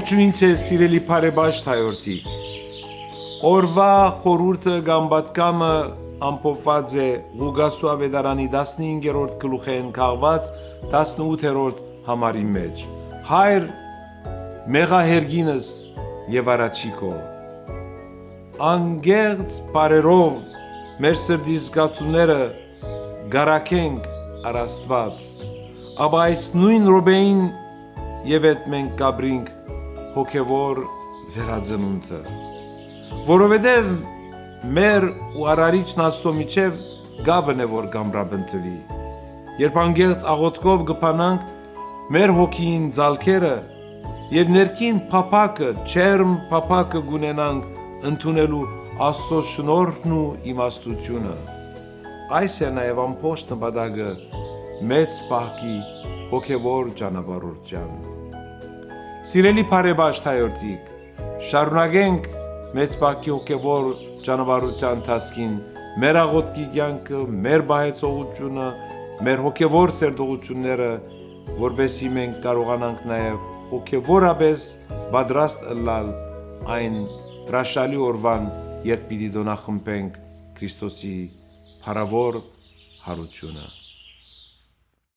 Ողջույն ձեզ սիրելի բարեբաշտ հայրենիք։ Օրվա խորհուրդը կամ պատգամը ամփոփված է Ղուկասու ավետարանի 15-րդ գլուխեն քաղված 18-րդ համարի մեջ։ Հայր մեղահերգինս եւ առաջիկո անգերց բարերով մեր սրտի զգացումները գարակենք առաստված, ապա այս նույն րոպեին եւ այդ մենք կաբրինք հոգևոր վերածնունդը, որովհետև մեր ու արարիչն Աստծո միջև գաբն է որ գամրաբնտվի, երբ անգերց աղոթքով կփանանք մեր հոգին ձալքերը եւ ներքին փափակը, չերմ փափակը գունենանք ընդունելու Աստծո շնորհն ու իմաստությունը։ Այս է նաեւ ամբողջ նպատակը մեծ պահքի հոգևոր ճանապարհորդության։ Սիրելի բարեբաշտ հայրենիք, շարունակենք մեծ պահքի հոգևոր ճանապարհության ընթացքին մեր աղոթքի կյանքը, մեր բահեցողությունը, մեր հոգևոր սերտողությունները, որովհետեւ մենք կարողանանք նաեւ հոգևորապես պատրաստ ըլլալ այն հրաշալի օրվան, երբ պիտի դոնախմբենք Քրիստոսի փառավոր հարությունը։